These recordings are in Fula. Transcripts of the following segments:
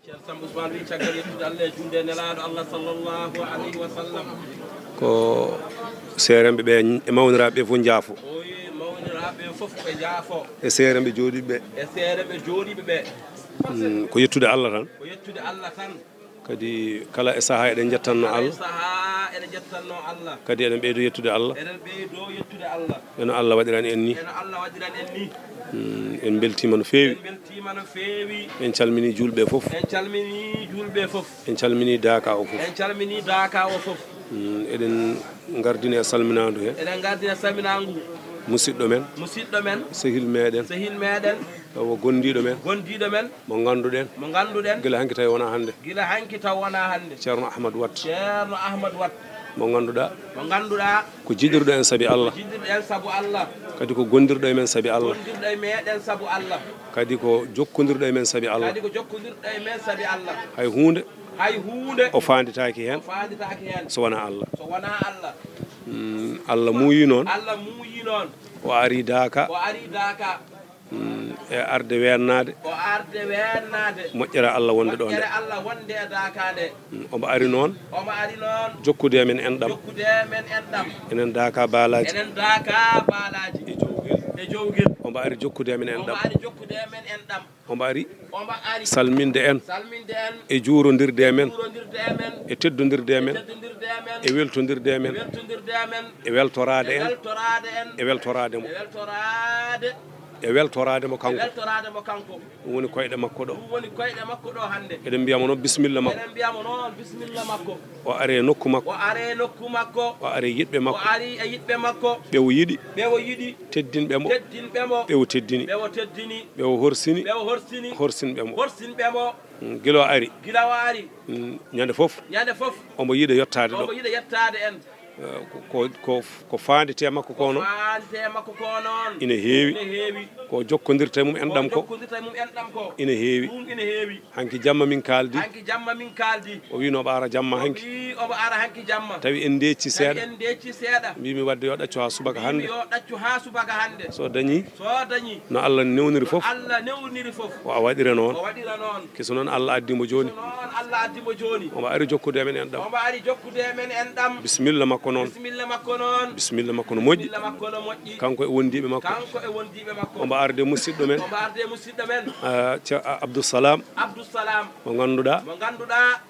Samba Ousmane wi caggal yettude Allah e julde nelaɗo Allah sallallahu alayhi wa sallam ko seeremɓe ɓe e mawniraɓe fof jaafo o wi mawniraɓe fof ɓe jaafo e seeremɓe jooɗiɓe e seereɓe jooɗiɓe ɓe ko yettude Allah tan ko yettude Allah tan kadi kala e saaha eɗen jettanno Allah saha eɗen jettanno Allah kadi eɗen ɓeydo yettude Allah eɗen ɓeydo yettude Allah eno Allah waɗirani en ni eno Allah waɗirani en ni en beltima no feewi en beltima no feewi en calmini julɓe fof en calmini julɓe fof en calmini Daka o fof en calmini Daka o fof eɗen gardini e salminadu he eɗen gardina salminagu musidɗo men sehil meɗen o gondiɗo men mo ganduɗen gila hanki tawi wona hande ceerno Ahmadou Wat mo ganduɗa ko jiɗirɗo en saabi Allah kadi ko gondirɗo e men saabi Allah kadi ko jokkodirɗo e men saabi Allah hay hunde o fanditaki hen so wona Allah Allah muuyi noon o ari Daka e arde wennade moƴƴere Allah wonde ɗo nde omo ari noon jokkude men enɗam enen Daka baalaji e jowguel omo ari jokkude men enɗam omo ari salminde en e juurodirde men e teddodirde men e weltodirde men e weltorade en e weltorade mo kanko ɗum woni koyɗe makko ɗo eɗen mbiyamo noon bisimilla makko o are e nokku makko o are e yiɗɓe makko ɓe o yiɗi teddinɓemo ɓe o teddini ɓe o horsinɓe mo gila o ari ñande fof omo yiiɗa yettade ɗo ko fandite makko ko noon ina heewi ko jokkodirta mum enɗam ko ina heewi hanki jamma min kaldi o wi no ara jamma hanki tawi en decci seeɗa mbimi wadde yo ɗaccu ha subaka hande so dañi no Allah newniri fof o a waɗira noon kiso noon Allah addimo joni omo ari jokkude men enɗam bisimilla makko noon bisimilla makko no moƴƴi kanko e wondiɓe makko omo arde musidɗo men Abdoussalam mo ganduɗa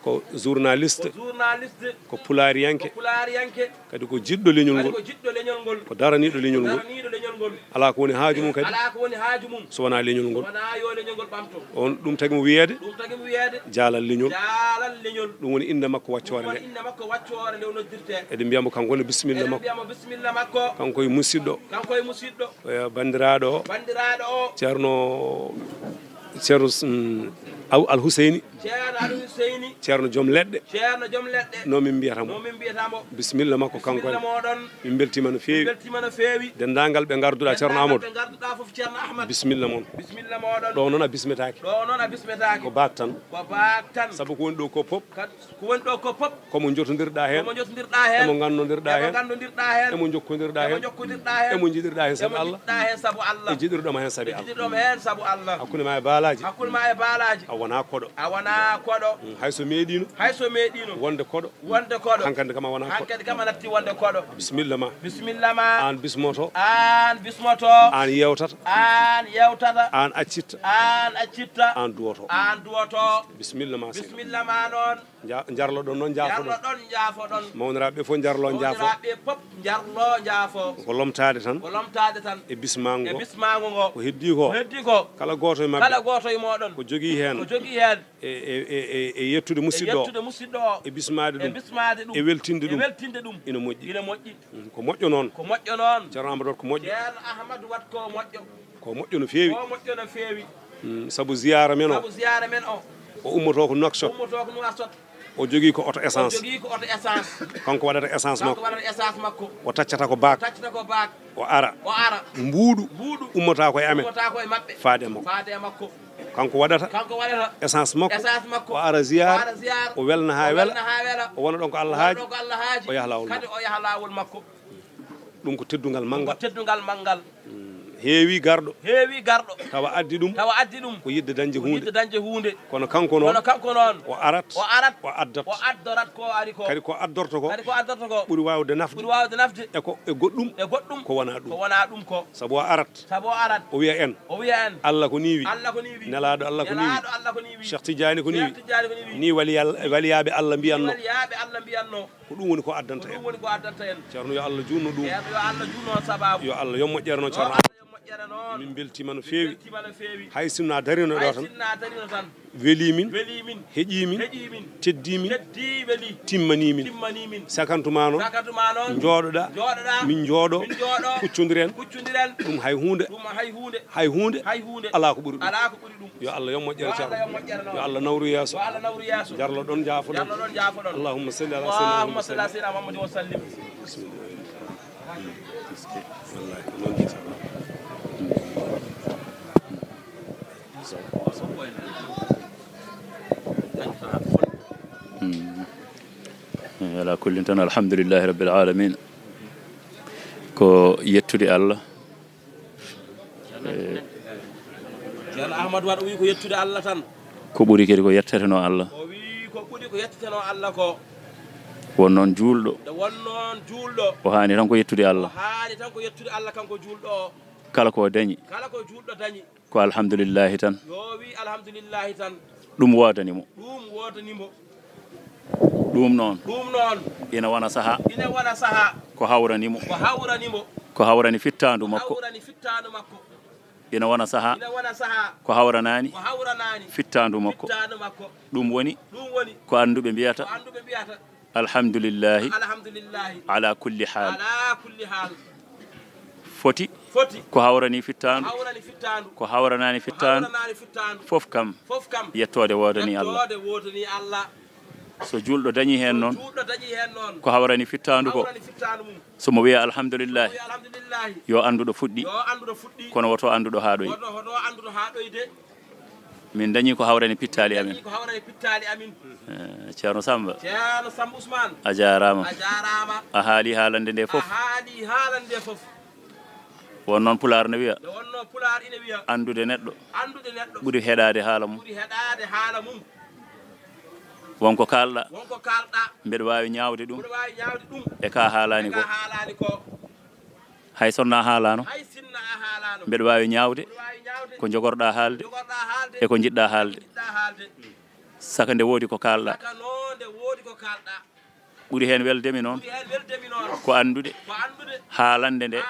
ko journaliste ko pulariyanke kadi ko jiɗɗo leñol ngol ko daraniɗo leñol ngol ala ko woni haaju mum kadi so wona leñol ngol on ɗum tagi mo wiyede jaalal leñol ɗum woni inde makko waccore nde eɗen mbiyamo kanko ne bisimilla makko kanko e musidɗo bandiraɗo o ceerno Alhuseyni ceerno joom leɗɗe no min mbiyatamo bisimilla makko kanko min beltima no feewi dendagal ɓe garduɗa ceerno Amadou bisimilla moon ɗo noon a bismetake ko bak tan saabu ko woni ɗo ko pop komo jotodirɗa hen emo gandodirɗa hen emo jokkodirɗa hen emo jiɗirɗa hen saabi Allah e jiɗirɗoma hen saabi Allah hakkude ma e baalaji a wona koɗo hayso meeɗino wonde koɗo hankkadi kam a wona koɗo bisimilla ma an bismoto an yewtata an accitta an duwoto bisimilla ma noon jarloɗon noon jaafoɗon mawniraɓe fof jarlo jaafo ko lomtade tan e bismago ngo ko heddi ko kala goto e moɗon ko jogui hen e yettude musidɗo o e bismade ɗum e weltinde ɗum ina moƴƴi ko moƴƴo noon ceerno Amadou ko moƴƴo ko moƴƴo no feewi saabu ziyara men o ummoto ko Nouakchott o jogui ko auto essence kanko waɗata essence makko o taccata ko bak o ara mbuuɗu ummota koye amen faade makko kanko waɗata essence makko o ara ziyara o welna ha wela o wona ɗon ko Allah haaji o yaha lawol makko ɗum ko teddugal manggal heewi garɗo tawa addi ɗum ko yidde dañde hunde kono kanko noon o arat o addat ko ari ko kadi ko addorto ko ɓuri wawde nafde e goɗɗum ko wona ɗum sabu o arat o wiya en Allah ko niwi nelaɗo Allah ko niwi Cheikh Tidiane ko niwi ni waliyaɓe Allah mbiyanno ko ɗum woni ko addanta en ceerno yo Allah junno ɗum yo Allah yo moƴƴerno ceerno min beltima no feewi hay sinno a darino ɗo tan weeli min heeƴi min teddi min timmani min sakantuma noon jooɗoɗa min jooɗo kuccodiren ɗum hay hunde ala ko ɓuri ɗum yo Allah yo moƴƴere ceerno yo Allah nawru yeeso jarlo ɗon jaafoɗon allahumma salli ala sayyidina muhammadin wa sallim ala kulli tan alhamdulillahi rabbil alamin ko yettude Allah ceerno Ahmadou Wat o wi ko yettude Allah tan ko ɓuri kadi ko yetteteno Allah o wi ko ɓuri ko yetteteno Allah ko won noon juulɗo o haani tan ko yettude Allah kanko juulɗo o kala ko dañi ko alhamdulillahi tan yo wi alhamdulillahi tan ɗum wodanimo ɗum noon ina wona saha ko hawranimo ko hawrani fittandu makko ina wona saha ko hawranani fittandu makko ɗum woni ko anduɓe mbiyata alhamdulillahi ala kulli hal foti ko hawrani fittandu ko hawranani fittandu fof kam yettode wodani Allah so julɗo dañi hen noon ko hawrani fittandu ko somo wiya alhamdulillahi yo anduɗo fuɗɗi kono woto anduɗo haɗoyi min dañi ko hawrani pittali amin ceerno Samba Ousmane a jarama a haali haalande nde fof won noon pular ne wiya andude neɗɗo ɓuri heɗade haala mum wonko kalɗa mbeɗa wawi ñawde ɗum e ka haalani ko hay sonna haalano mbeɗa wawi ñawde ko jogorɗa haalde e ko jiɗɗa haalde saka nde woodi ko kalɗa ɓuri hen weldemi noon ko andude haalande nde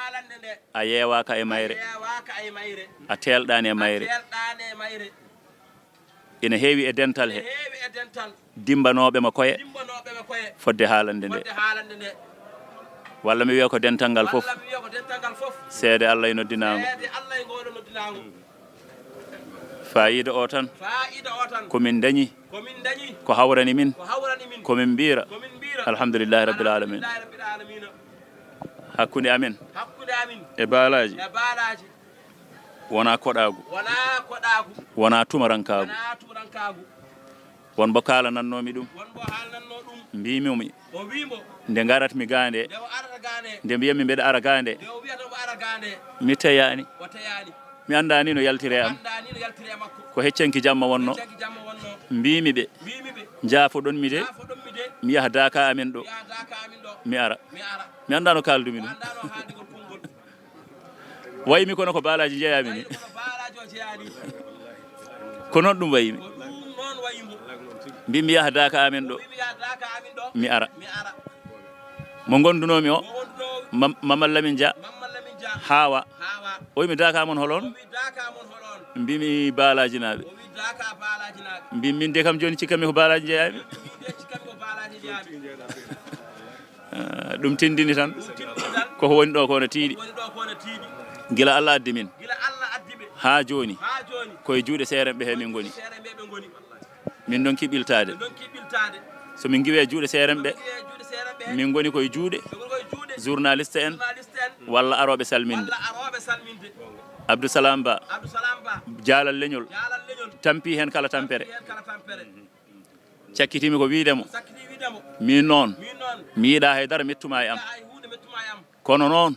a yeewaka e mayre a telɗani e mayre ina heewi e dental he dimbanoɓe ma koye fodde haalande nde walla mi wiya ko dental ngal fof seede Allah e noddinago fayida o tan komin dañi ko hawrani min komin mbira alhamdulillahi rabbil alamin hakkude amen e baalaji wona koɗagu wona tumarankagu wonbo kalanannomi ɗum mbimimi nde garatmi gande nde mbiyatmi mbeɗa ara gande mi teyani mi andani no yaltire am ko heccanki jamma wonno mbimi ɓe jaafoɗon mi de mi yaha daka amen ɗo mi ara mi anda no kaldumi ɗum waymi kono ko baalaji jeeyami ni ko noon ɗum wayimi mbimi yaha daka amen ɗo mi ara mo gondunomi o Mamadou Lamine Dia Hawa o wimi daka mon holon mbimi baalaji naɓe mbimi min de kam joni cikkami ko baalaji jeeyami ɗum tindini tan koko woni ɗo ko no tiiɗi gila Allah addi min ha joni koye juuɗe seerenɓe he min goni min ɗon kiɓiltade so min giwe juuɗe seerenɓe min goni koye juuɗe journaliste en walla aroɓe salminde Abdousalam Ba jaalal leñol tampi hen kala tampere cakkitimi ko wiidemo min noon mi yiiɗa haydara mettuma e am kono noon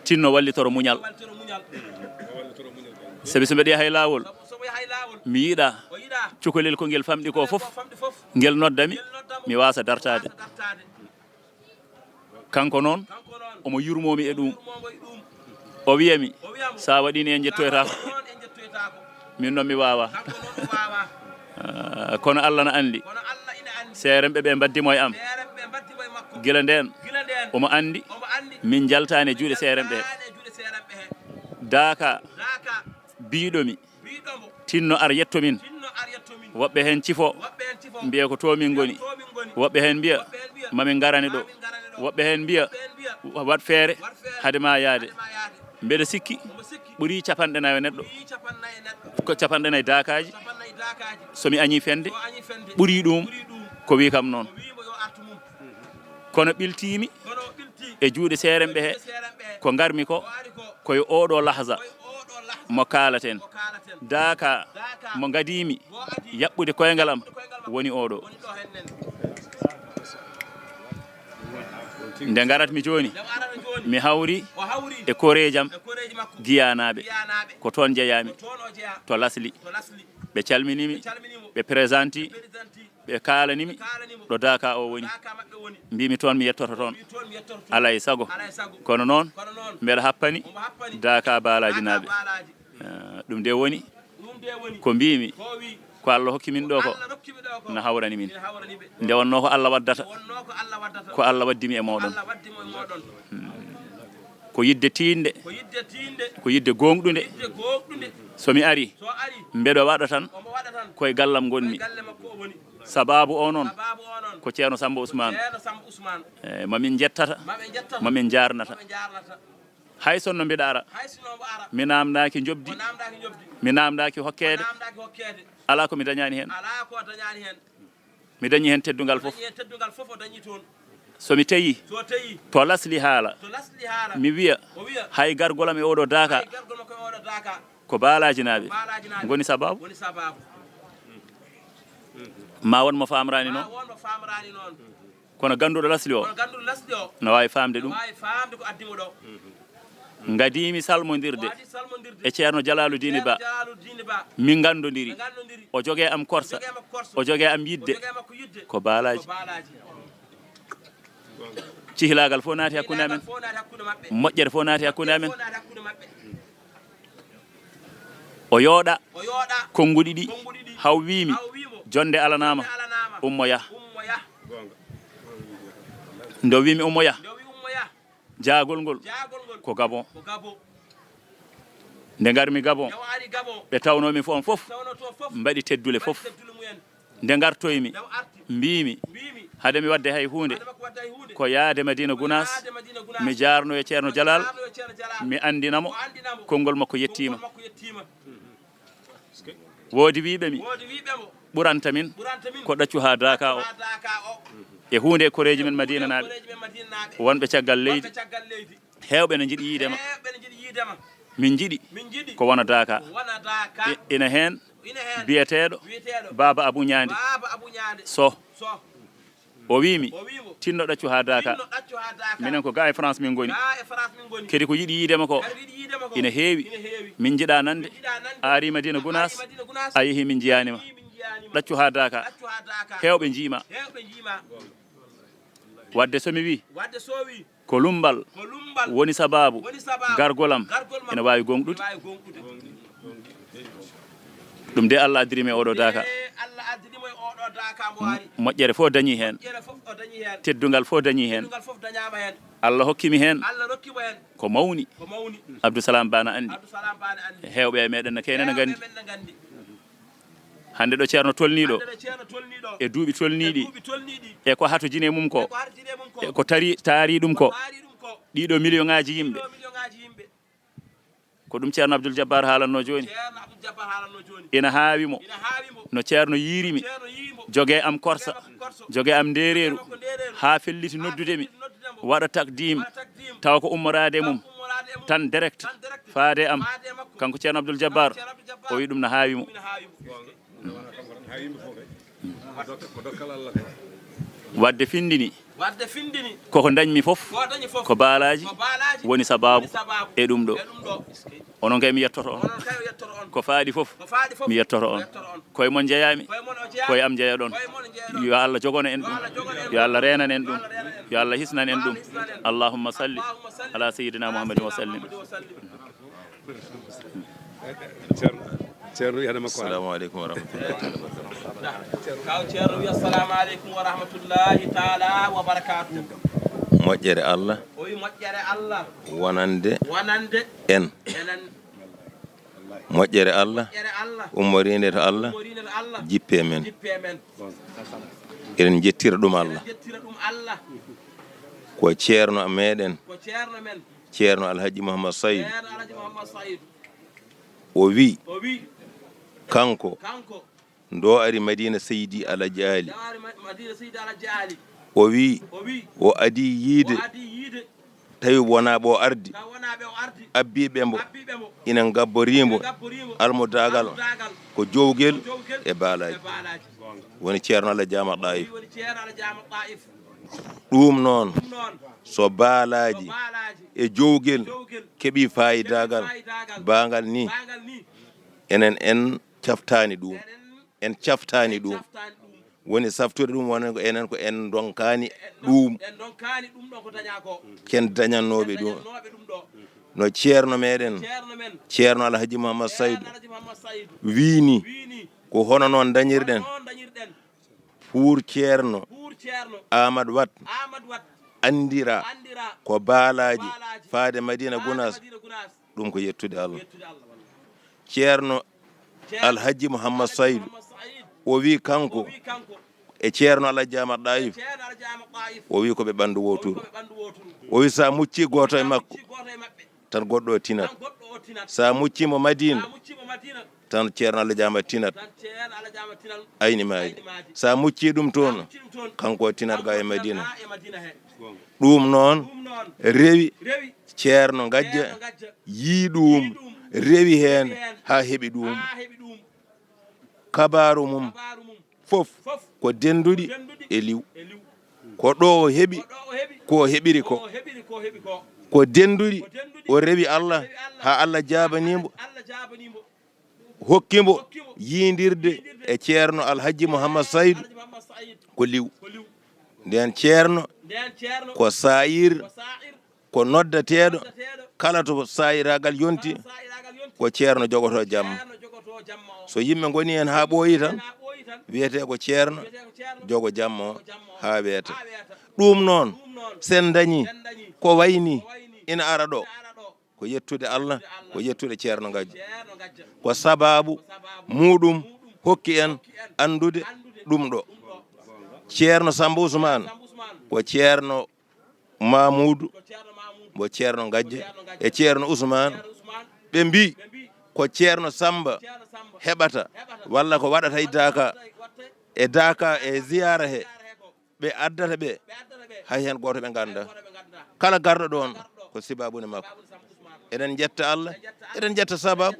tinno wallitoro muñal sabi so mbeɗa yaha e laawol mi yiiɗa cukalel ko ngel famɗi ko fof ngel noddami mi wasa dartade kanko noon omo yurmomi e ɗum o wiyami sa waɗini en jettoytako min noon mi wawa kono Allah na andi seeremɓe ɓe mbaddimo e am gila nden omo andi min jaltani e juuɗe seeremɓe daaka biiɗomi tinno ar yetto min woɓɓe hen cifo mbiya ko to min goni woɓɓe hen mbiya mamin garani ɗo woɓɓe hen mbiya wat feere hade ma yaade mbeɗa sikki ɓuuri capanɗe nayi neɗɗo ko capanɗe nayi daakaji somi añi fende ɓuuri ɗum ko wi kam noon kono ɓiltimi e juuɗe seeremɓe he ko garmi ko koye oɗo lahza mo kaalaten daaka mo gadimi yaɓɓude koyngal am woni oɗo nde garatmi joni mi hawri e koreji am giyanaɓe ko toon jeeyami to lasli ɓe calminimi ɓe présenti ɓe kalanimi ɗo daaka o woni mbimi toon mi yettoto toon alay sago kono noon mbeɗa happani daaka baalaji naɓe ɗum de woni ko mbimi ko Allah hokki min ɗo ko na hawrani min nde wonno ko Allah waddata ko Allah waddimi e moɗon ko yidde tinde ko yidde gonɗude somi ari mbeɗo waɗa tan koye gallam gonmi sababu o noon ko ceerno Samba Ousmane mamin jettata mamin jarnata hay sonno mbiɗa ara mi namdaki jobdi mi namdaki hokkede ala ko mi dañani hen mi dañi hen teddugal fof somi tawi to lasli haala mi wiya hay gargolam e oɗo daaka ko baalaji naɓe goni sababu ma won mo famrani noon kono ganduɗo lasli o no wawi famde ɗum gadimi salmodirde e ceerno Jalaluddin Ba min gandodiri o jogue am korsa o jogue am yidde ko baalaji cihilagal fo naati hakkude amen moƴƴere fo naati hakkude amen o yooɗa konnguɗi ɗi haw wimi jonde alanama ummo yah ndo wimi ummo yah jaagol ngol ko Gabon nde garmi Gabon ɓe tawnomi on fof mbaɗi teddule fof nde gartoymi mbimi hade mi wadde hay hunde ko yaade Madina Gounass mi jarno e ceerno Jalal mi andinamo konngol makko yettima woodi wiɓe mi ɓuranta min ko ɗaccu ha Daaka o e hunde e koreji men Madina naɓe wonɓe caggal leydi hewɓe ne jiiɗi yiidema min jiiɗi ko wona Daaka ina hen biyeteɗo Baba Abou Niande so o wimi tinno ɗaccu ha Daaka minen ko ga e France min goni kedi ko yiiɗi yiidema ko ina heewi min jiiɗa nande a ari Madina Gounass a yeehi min jiyanima ɗaccu ha Daaka hewɓe jiima wadde somi wi ko lumbal woni sababu gargolam ina wawi gonɗude ɗum de Allah addirimi e oɗo Daaka moƴƴere fof dañi hen teddugal fof dañi hen Allah hokkimi hen ko mawni Abdousalam Bana andi hewɓe e meɗen no keenene gandi hande ɗo ceerno tolniɗo e duuɓi tolniɗi e ko hato jine mum ko e ko taari ɗum ko ɗiɗo million ŋaji yimɓe ko ɗum ceerno Abdoul Jabbar haalanno joni ina haawimo no ceerno yiirimi jogue am korsa jogue am ndereru ha felliti noddudemi waɗa takdim tawa ko ummorade mum tan direct faade am kanko ceerno Abdoul Jabbar o wi ɗum no haawimo wadde findini koko dañmi fof ko baalaji woni sababu e ɗum ɗo onon kay mi yettoto on ko faadi fof mi yettoto on koye mon jeeyami koye am jeeya ɗon yo Allah jogono en ɗum yo Allah renan en ɗum yo Allah hisnan en ɗum allahumma salli ala sayyidina muhammadin wa sallim. ceerno yana makko assalamu aleykum wa rahmatullahi kaw ceerno wi assalamu aleykum wa rahmatullahi taala wa barakatuh. moƴƴere Allah o wi moƴƴere Allah wonande en moƴƴere Allah ummorinde to Allah jippe men eɗen jettira ɗum Allah ko ceerno meɗen ceerno Alhaji Mouhammad Saydou o wi kanko ndo ari Madina Seydi Alaji Ali o wi o adi yiide tawi wona ɓo ardi abbiɓe mbo ina gabborimo almudagal ko jowguel e baalaji woni ceerno Allah Jama Ɗayif ɗum noon so baalaji e jowguel keeɓi fayidagal bangal ni enen en caftani ɗum woni saftude ɗum woni ko enen ko en donkani ɗum ken dañannoɓe ɗum no ceerno meɗen ceerno Alhaji Mouhammad Saydou wini ko hono noon dañirɗen pour ceerno Amadou Wat andira ko baalaji faade Madina Gounass ɗum ko yettude Allah. ceerno Alhaji Mouhammad Saydou o wi kanko e ceerno Alaji Jama Ɗayif o wi koɓe ɓandu woturu o wi sa mucci goto e makko tan goɗɗo o tinat sa muccimo Madina tan ceerno Allah Jama tinat ayni maadi sa mucci ɗum toon kanko tinat ga e Madina ɗum noon rewi ceerno gajja yii ɗum rewi hen ha heɓi ɗum kabaru mum fof ko denduɗi e liw ko ɗo o heɓi ko heɓiri ko denduɗi o rewi Allah ha Allah jabanimo hokkimo yiidirde e ceerno Alhaji Mouhammad Saydou ko liw nden ceerno ko sayir ko noddateɗo kala to sayiragal yonti ko ceerno jogoto jamma so yimɓe goni hen ha ɓooyi tan wiyete ko ceerno jogo jamma o ha wiyete ɗum noon sen dañi ko wayni ina ara ɗo ko yettude Allah ko yettude ceerno Gajjo ko sababu muɗum hokki en andude ɗum ɗo ceerno Samba Ousmane ko ceerno Mamoudou mo ceerno Gajje e ceerno Ousmane ɓe mbi ko ceerno Samba heɓata walla ko waɗata e Daka e ziyara he ɓe addata ɓe hay hen goto ɓe ganda kala garɗo ɗon ko sibabune makko eɗen jetta Allah eɗen jetta sababu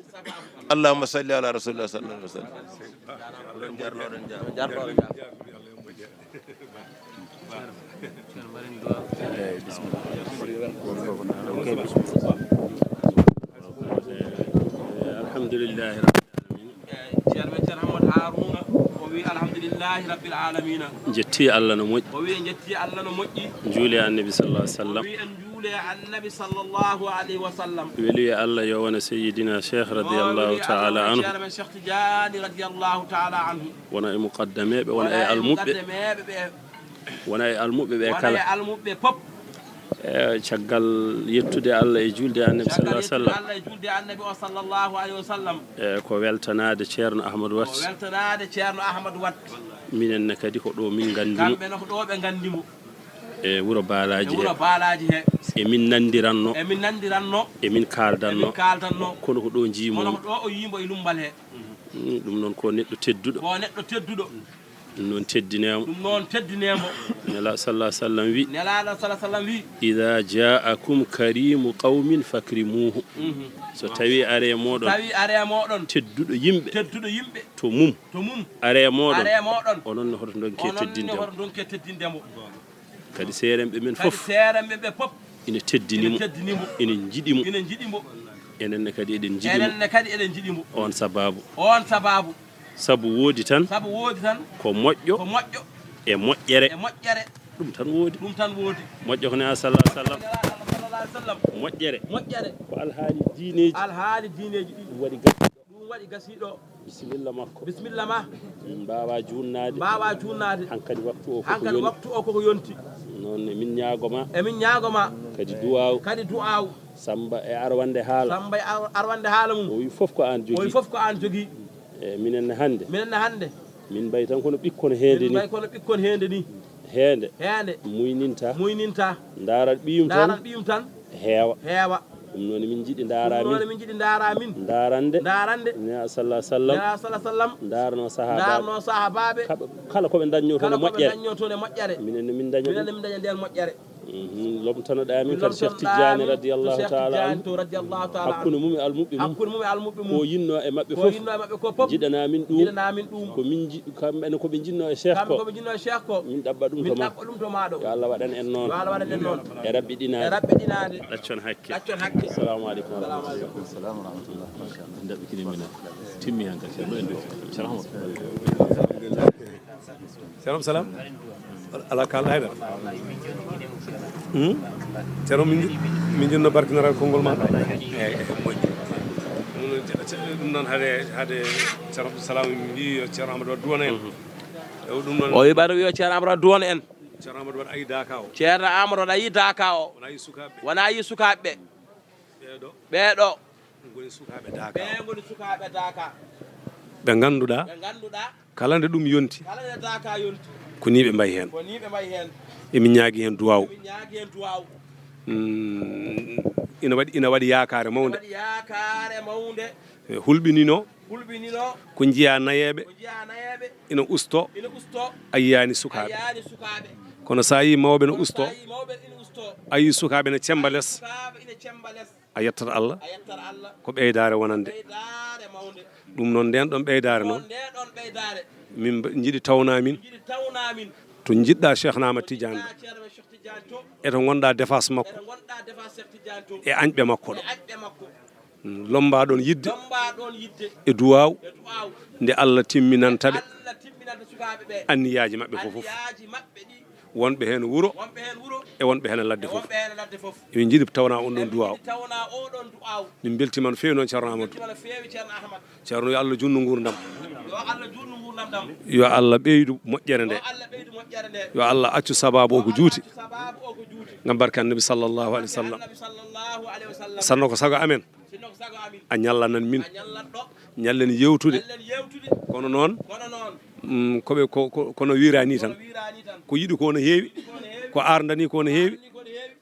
allahumma salli ala rasulillah sallallahu alaihi alhamdulillahi rabbil alamin jetti Allah no moƴƴi o wi jetti Allah no moƴƴi juule annabi sallallahu alaihi wasallam o wi en juule annabi sallallahu alaihi wasallam weli Allah yo wona sayyidina cheikh radiyallahu ta'ala anhu cheikh Tidiane radiyallahu ta'ala anhu wona e muqaddameɓe wona e almuɓɓe wona e almuɓɓe ɓe kala almuɓɓe pop caggal yettude Allah e julde annabi sallallahu alaihi wasallam Allah e julde annabi o sallallahu alaihi wasallam ko weltanade ceerno Ahmadou Wat weltanade ceerno Ahmadou Wat minenne kadi ko ɗo min gandimo kamɓe no ko ɗo ɓe gandimo e wuro baalaji he emin nandiranno emin kaldanno kono ko ɗo jiimo kono ko ɗo o yimbo e lumbal he ɗum noon ko neɗɗo tedduɗo ɗum noon teddinemo nela sallah sallam wi ida jaakum karimu qawmin fakrimuhu so tawi are moɗon tedduɗo yimɓe to mum are moɗon onon no hoto donke teddindemo kadi seeremɓe men fof ina teddinimo ina jiɗimo enenne kadi eɗen jiɗimo enenne kadi eɗen jiɗimo on sababu sabu woodi tan ko moƴƴo ko moƴƴo e moƴƴere ɗum tan woodi moƴƴo ko ne a sallallahu alaihi wasallam moƴƴere ko alhaali diineji ɗum waɗi gasiɗo bisimilla ma mbawa junnade hankadi waktu o koko yonti noon emin ñaagoma kadi du'aw samba e arwande haala mum o wi fof ko an jogui e minenne hande min mbayi tan kono ɓikkon heende ni heende muyninta daarat ɓiyum tan heewa ɗum noon min jiɗi daara min daarande ne sallallahu sallam daarno sahabaɓe kala koɓe dañño toon e moƴƴere minenne min daña nden moƴƴere lomtanoɗa min kadi Cheikh Tidiane radiyallahu taala anhu hakkude mum e almuɓɓe mum ko yinno e mabɓe fof jiɗana min ɗum ko min jiɗi kamɓene koɓe jinno e cheikh ko min ɗaɓɓa ɗum to maɗo yo Allah waɗan en noon e raɓɓiɗinade ɗaccon hakke assalamu aleykum wa rahmatullah daɓɓikini minen timmi han kadi salam ala kalɗa haydara ceerno min jinno barkinoral konngol maɗa moƴƴi ɗum noon haade ceerno abdoussalam mbi yo ceerno amadou wat duwana en ɗum noon o wiɓaɗo wiyo ceerno amadou wat duwana en ceerno amadou wat ayi daka o ceerno amadou wat ayi daka o wona yi sukaɓeɓe ɓeɗo goni sukaɓe daka ɓe ganduɗa kala nde ɗum yonti ko ni ɓe mbayi hen emin ñaagui hen duwaw ina waɗi yakare mawde hulɓinino ko jiiya nayeɓe ina usto a yiyani sukaɓe kono sa yi mawɓe no usto a yi sukaɓe ne cemba less a yettat Allah ko ɓeydare wonande ɗum noon nden ɗon ɓeydare noon min jiiɗi tawnamin to jiɗɗa Cheikh Ahmad Tidiane eto gonɗa défense makko e añɓe makko ɗo lombaɗon yidde e duwaw nde Allah timminantaɓe anniyaji mabɓe fof wonɓe hen wuuro e wonɓe hen ladde fof emin jiiɗi tawna on ɗon duwaw min beltima no fewi noon ceerno Amadou ceerno yo Allah junnu gurdam yo Allah ɓeydu moƴƴere nde yo Allah accu sababu o ko juuti ngam barke annabi sallllahu alih wa sallam sanno ko sago amen a ñallanan min ñallen yewtude kono noon koɓe kono wirani tan ko yiɗi ko no heewi ko ardani ko no heewi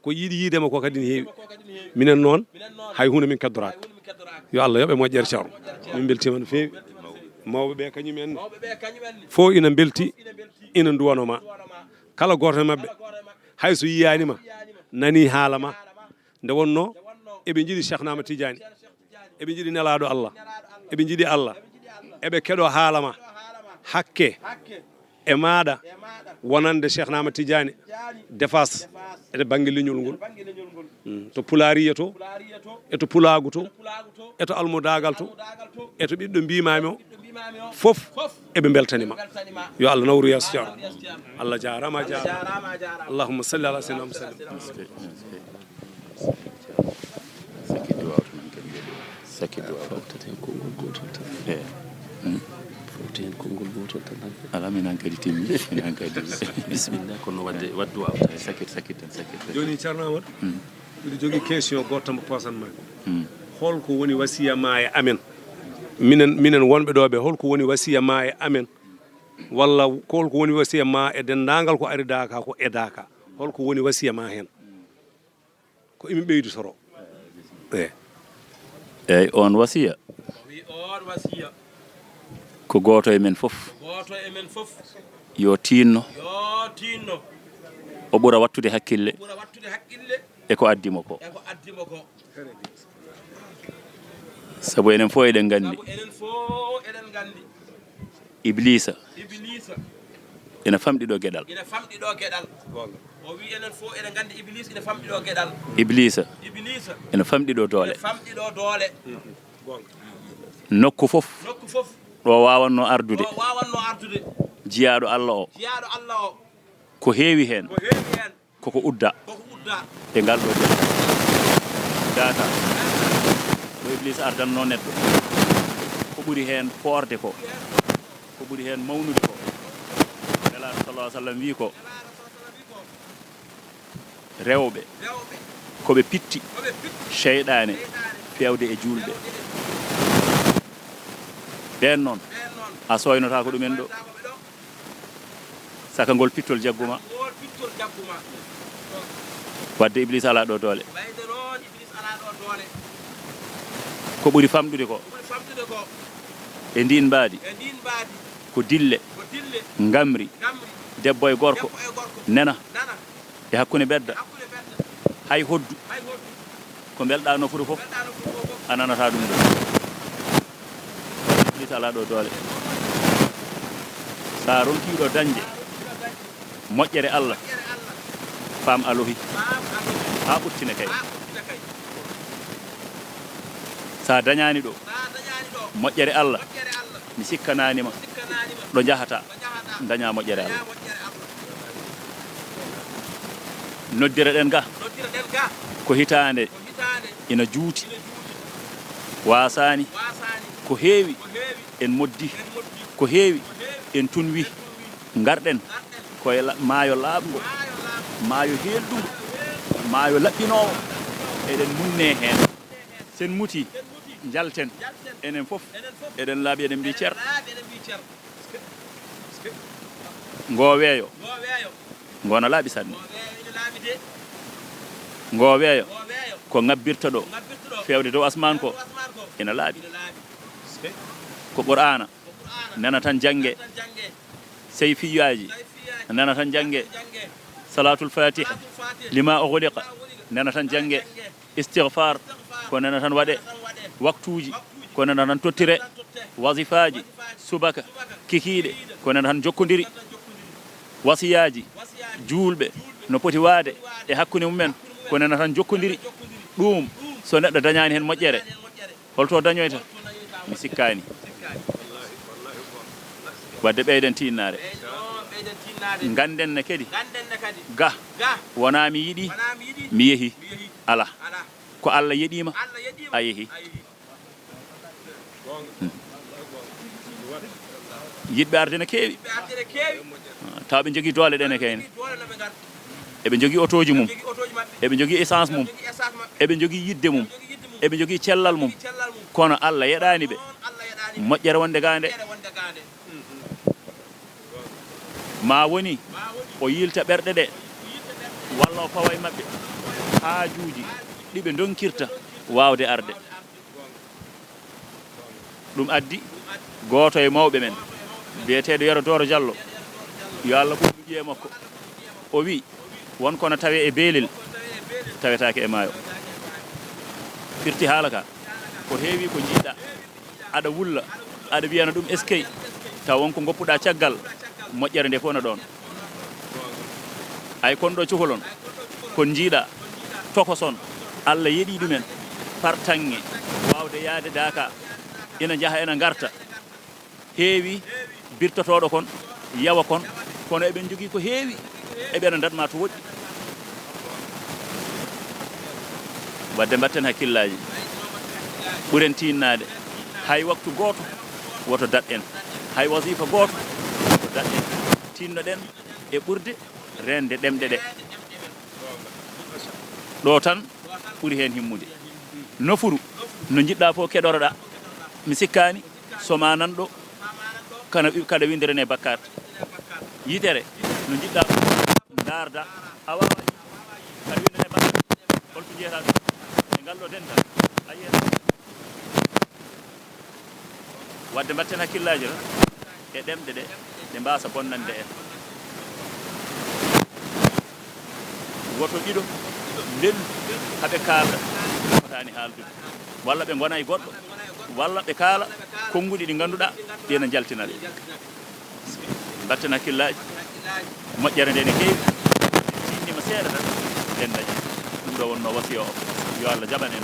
ko yiɗi yidema ko kadi ne heewi minen noon hay hunde min keddoraka yo Allah yoɓe moƴƴere ceerno min beltima no feewi mawɓe ɓe kañum en fo ina belti ina duwanoma kala goto e mabɓe hayso yiyanima nani haala ma nde wonno eɓe jiiɗi Cheikh Ahmad Tidiane eɓe jiiɗi nelaɗo Allah eɓe jiiɗi Allah eɓe keɗo haala ma hakke e maɗa wonande Cheikh Ahmad Tidiane défense e banggue leñol ngol to pulariya to eto pulagu to eto almudagal to eto ɓiɗɗo mbimami o fof eɓe beltanima yo Allah nawru yeeso ceerno Allah jarama allahumma salli ala sayyidina Muhammad ala min kadi timmi min kadi bisimilla kono waddu sakit joni ceerno Amadou mbiɗo jogui question goto tan mo posanma holko woni wasiya ma e amen minen wonɓe ɗo ɓe holko woni wasiya ma e amen walla holko woni wasiya ma e dendagal ko ari Daka ko e Daka holko woni wasiya ma hen ko imi ɓeydotoro eyyi on wasiya ko goto e men fof yo tinno o ɓuura wattude hakkille eko addimo ko sabu enen fof eɗen gandi Iblisa ina famɗi ɗo geɗal ina famɗi ɗo geɗal o wi enen fof eɗen gandi iblis ina famɗi ɗo geɗal iblisa iblisa ina famɗi ɗo doole ina famɗi ɗo doole nokku fof ɗo wawanno ardude ɗo wawanno ardude jiyaɗo Allah o jiyaɗo Allah o ko heewi hen koko udda e ngal ɗo geɗal data ɗo iblis ardanno neɗɗo ko ɓuri hen forde ko ɓuri hen mawnude ko nelaɗo sallallahu alaihi wasallam wi ko rewɓe koɓe pitti cheyɗane fewde e julɓe ɓen noon a soynota ko ɗumen ɗo saka ngol pittol jagguma wadde iblis ala ɗo doole ko ɓuri famɗude ko e ndin mbaadi ko dille ngamri debbo e gorko nena e hakkunde bedda hay hoddu ko belɗa nofuru fof a nanata ɗum ɗo iblis ala ɗo doole sa ronkiɗo dañde moƴƴere Allah faam alohi ha ɓurtina kay sa dañani ɗo moƴƴere Allah mi sikkananima ɗo jahata daña moƴƴere Allah noddira ɗen ga ko hitande ina juuti wasani ko heewi en moddi ko heewi en tunwi garɗen koye maayo laaɓgo maayo helɗum maayo laɓɓinowo eɗen munne hen sen muti jalten enen fof eɗen laaɓi eɗen mbi cer ngoweeyo ngona laaɓi sanne ngoweeyo ko ngabbirta ɗo fewde dow asman ko ina laaɓi ko qur'ana nana tan jange sey fiyaji nana tan jange salatul fatih lima ughliqa nana tan jange istighfar ko nana tan waɗe waktuji ko nana tan tottire wasifaji subaka kikiɗe ko nana tan jokkodiri wasiyaji julɓe no poti waade e hakkunde mumen ko nana tan jokkodiri ɗum so neɗɗo dañani hen moƴƴere holto dañoyta mi sikkani wadde ɓeyden tinnare ganden ne kadi ga wona mi yiɗi mi yeehi ala ko Allah yeɗima a yeehi yiɗɓe arde ne keewi taw ɓe jogui doole ɗene kayne eɓe jogui otoji mum eɓe jogui essence mum eɓe jogui yidde mum eɓe jogui cellal mum kono Allah yeɗani ɓe moƴƴere wonde gande ma woni o yilta ɓerɗe ɗe walla o fawa e mabɓe haajuji ɗiɓe donkirta wawde arde ɗum addi goto e mawɓe men biyeteɗo Yero Doro Diallo yo Allah ɓurɗu ƴiye makko o wi wonko no tawe e beelel tawetake e maayo firti haala ka ko heewi ko jiiɗa aɗa wulla aɗa wiyana ɗum eskey taw wonko goppuɗa caggal moƴƴere nde fof no ɗon ay kon ɗo cukalon kon jiiɗa tokoson Allah yeɗi ɗumen partange wawde yaade daka ina jaaha ina garta heewi birtotoɗo kon yawa kon kono eɓen jogui ko heewi eɓena datma to woɗɗi wadde mbatten hakkillaji ɓuren tinnade hay waktu goto woto datɗen hay wasifa goto woto datɗen tinnoɗen e ɓurde rende ɗemɗe ɗe ɗo tan ɓuuri hen himmude nofuru no jiɗɗa fof keɗoroɗa mi sikkani soma nanɗo kada windirene bakkat yitere no jiɗɗa darda a wawa kada windene bakkat holto jeyata e ngal ɗo dental a yiyata wadde mbatten hakkillaji tan e ɗemɗe ɗe ɗe mbasa bonnande en woto ɗiɗo ndelu haɓe kalda fotani haaldude walla ɓe gona e goɗɗo walla ɓe kaala konguɗi ɗi ganduɗa ɗina jaltina ɗe mbatten hakkillaji moƴƴere nde ne keewi tinnima seeɗa tan en dañi ɗum ɗo wonno wasiya o yo Allah jaɓan en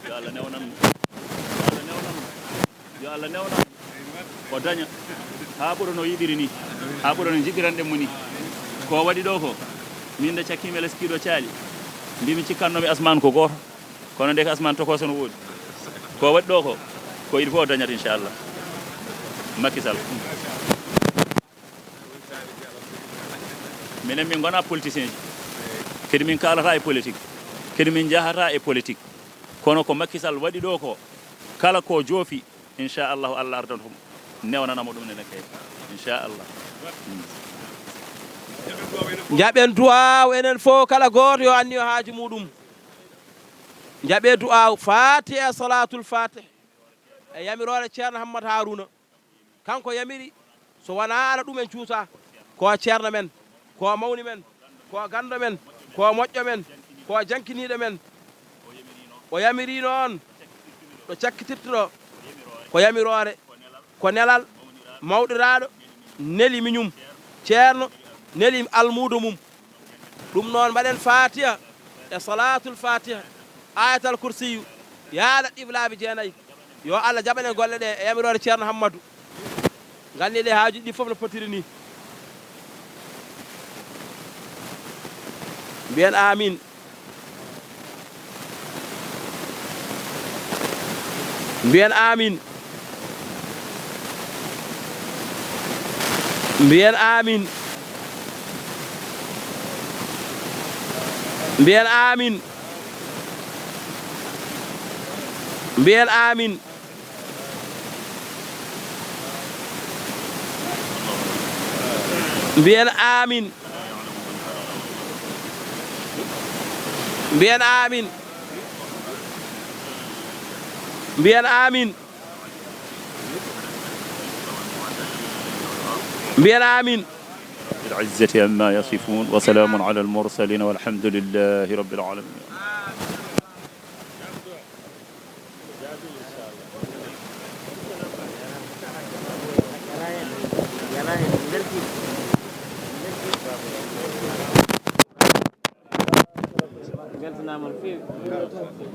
yo Allah newnan yo Allah newnan o daña ha ɓuura no yiɗiri ni ha ɓuura no jiɗiranɗen mo ni ko waɗi ɗo ko min de cakkimi leskiɗo caali mbimi cikkannomi asman ko goto kono nde ko asman tokoso no woodi ko waɗi ɗo ko yiɗi fof o dañat inchallah Macky Sall minen min gona politicien ji kadi min kalata e politique kadi min jahata e politique kono ko Macky Sall waɗi ɗo ko kala ko joofi inchallahu Allah ardan hum newnanamo ɗum nene kay inchallah jaɓen duwaw enen fof kala goto yo anni o haaji muɗum jaɓe duwaw fatiha salatul fatih e yamirore ceerno Hammat Harouna kanko yamiri so wona ala ɗum en cuusa ko ceerno men ko mawni men ko gando men ko moƴƴo men ko jankiniɗo men o yamiri noon ɗo cakkitirtoɗo ko yamirore ko nelal mawɗiraɗo neli miñum ceerno neli almudo mum ɗum noon mbaɗen fatiha e salatul fatiha ayatal kursiyu ya laɗɗif laabi jeenayyi yo Allah jaɓanen golle ɗe e yamirore ceerno Hammadou ganni ɗe haajuji ɗi fof no potiri ni mbiyen amin mbiyen amin mbiyen amin mbiyen amin mbiyen amin mbiyen amin mbiyen amin mbiyen amin mbiyen amin بالعزة عما يصفون وسلام على المرسلين والحمد لله رب العالمين weltanama no feewi